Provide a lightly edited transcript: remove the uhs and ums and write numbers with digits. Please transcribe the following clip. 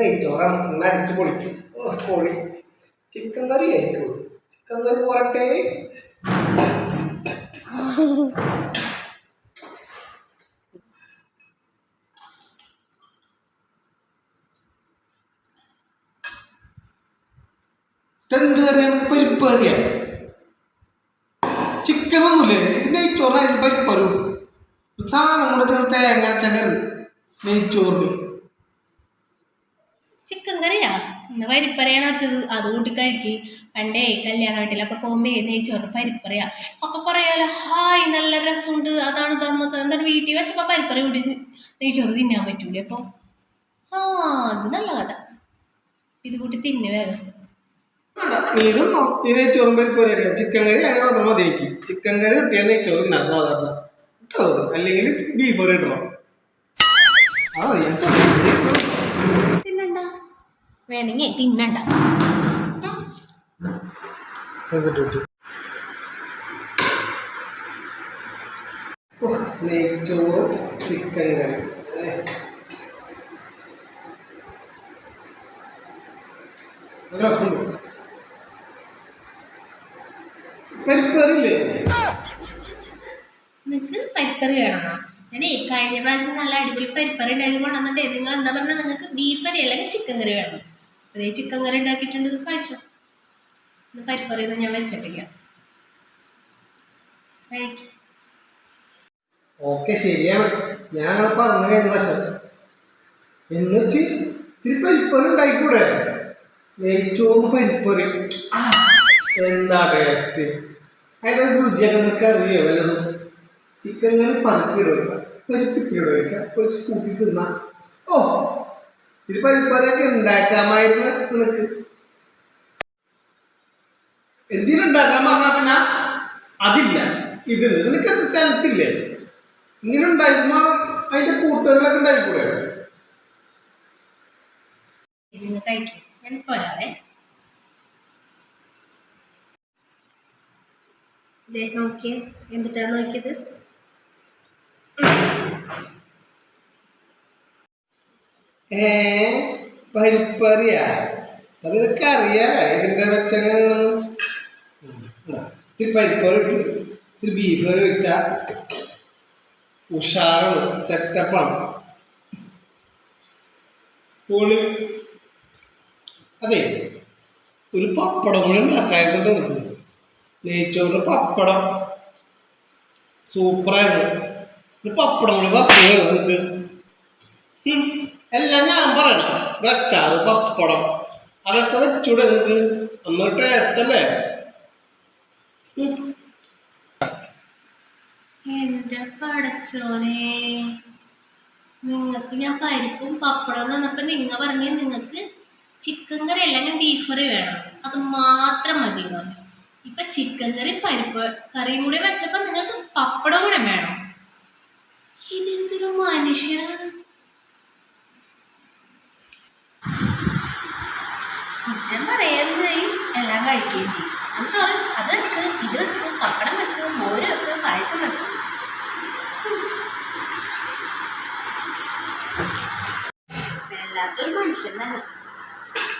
നെയ്ച്ചോറാണ് ഇന്ന് അടിച്ചു പൊളിക്കും. പൊളി ചിക്കൻ കറി ആയിരിക്കും. ചിക്കൻ കറി പോരട്ടെ. എന്ത് കറിയാണ്? പരിപ്പ് കറിയാണ്. ചിക്കൻ ഒന്നുമില്ലേ? നെയ്ച്ചോറായാലും പരിപ്പറു സാധനം കൂടെ തേങ്ങ ചകറി നെയ്ച്ചോറിന്. ചിക്കൻ കറിയാ ഇന്ന് പരിപ്പറയാണ് വെച്ചത്. അത് കൂട്ടി കഴിക്ക്. പണ്ടേ കല്യാണ വീട്ടിലൊക്കെ പോകുമ്പോ നെയ്ച്ചോറ് പരിപ്പറയാ. അപ്പൊ പറയാലോ ഹായ് നല്ല രസമുണ്ട് അതാണ് തന്നത്. എന്നിട്ട് വീട്ടിൽ വെച്ചപ്പോ പരിപ്പറ കൂടി നെയ്ച്ചോറ് തിന്നാൻ പറ്റൂലേ? അപ്പൊ അത് നല്ല കഥ. ഇത് കൂട്ടി തിന്നു വേഗം. നെയ്ച്ചോറും പരിപ്പറിയ ചിക്കൻ കറി ആണെങ്കിൽ മാത്രം മതി എനിക്ക്. ചിക്കൻ കറി കിട്ടിയാൽ നെയ്ച്ചോറ് തിന്നാം സാധാരണ. അല്ലെങ്കിൽ ബീഫ് കറി ഇടണം. തിന്നണ്ട വേണമെങ്കിൽ തിന്നണ്ട. നെയ്ച്ചോറും ചിക്കൻ കറി പരിപ്പറില്ലേ? നിങ്ങക്ക് പരിപ്പറി വേണമെന്നോ? ഞാൻ കഴിഞ്ഞ പ്രാവശ്യം നല്ല അടിപൊളി പരിപ്പറി ഉണ്ടാക്കി കൊണ്ടുവന്നിട്ട് നിങ്ങൾ എന്താ പറഞ്ഞാൽ നിങ്ങൾക്ക് ബീഫ് കറി അല്ലെങ്കിൽ ചിക്കൻ കറി വേണം. അതേ ചിക്കൻ കറി ഉണ്ടാക്കിയിട്ടുണ്ട് കഴിച്ചോ. ഇന്ന് പരിപ്പറിയൊന്നും ഞാൻ വെച്ചിട്ടില്ല. കഴിക്കും. ഓക്കെ ശരിയാണ്. ഞാൻ അങ്ങനെ പറഞ്ഞു കഴിഞ്ഞ പ്രാവശ്യം എന്നുവെച്ച് ഇത്തിരി പരിപ്പറി ഉണ്ടായിക്കൂടെ? നെയ്ച്ചോറും പരിപ്പറി എന്താ ടേസ്റ്റ്. അതിൻ്റെ രുചിയൊക്കെ നമുക്ക് അറിയോ വല്ലതും? ചിക്കൻ കറി പതുക്കിയിടുക, പരിപ്പിത്തിടുക, കുറച്ച് കൂട്ടി തിന്നാ. ഇത്തിരി പരിപ്പറിയൊക്കെ ഉണ്ടാക്കാമായിരുന്നു നിനക്ക്. എന്തിനും ഉണ്ടാക്കാൻ പറഞ്ഞാൽ പിന്നെ അതില്ല ഇതില്ല. നിനക്ക് എന്ത് സെൻസ് ഇല്ലേ? ഇങ്ങനെ ഉണ്ടായിരുന്ന അതിന്റെ കൂട്ടുകാരിലൊക്കെ ഉണ്ടായിക്കൂടെ? നോക്കിയേ എന്നിട്ടാ നോക്കിയത്. പരിപ്പറിയാ? അതൊക്കെ അറിയാം ഇതിന്റെ വെച്ചങ്ങനെയാണെന്ന്. ഇത്തിരി പരിപ്പറി ഇട്ട് ഇത്തിരി ബീഫ് കറി വെച്ചാ ഉഷാറാണ്, സെറ്റപ്പാണ്. അതെ ഒരു പപ്പടം കൂടി ഉണ്ടാക്കാറുണ്ട് നമുക്ക്. നെയ്ച്ചോറ് പപ്പടം സൂപ്പറായിരുന്നു. പപ്പടം കൂടി പറഞ്ഞു നമുക്ക്. എല്ലാം ഞാൻ പറയണം. അച്ചാറ് പപ്പടം അതൊക്കെ വെച്ചൂടെ നമുക്ക്? അന്നൊരു ടേസ്റ്റ് അല്ലേ? എന്റെ പടച്ചോനെ, നിങ്ങൾക്ക് ഞാൻ പരിപ്പും പപ്പടം തന്നപ്പോ നിങ്ങൾ പറഞ്ഞ നിങ്ങൾക്ക് ചിക്കൻ കറി അല്ലെങ്കിൽ ബീഫ് കറി വേണം, അത് മാത്രം മതി എന്ന് പറഞ്ഞു. ഇപ്പൊ ചിക്കൻ കറി പരിപ്പ് കറിയും കൂടി വെച്ചപ്പോ നിങ്ങൾക്ക് പപ്പടം കൂടെ വേണം. ഇതെന്തൊരു മനുഷ്യനാണ്. കുറ്റം പറയാൻ എല്ലാം കഴിക്കുകയും ചെയ്യും.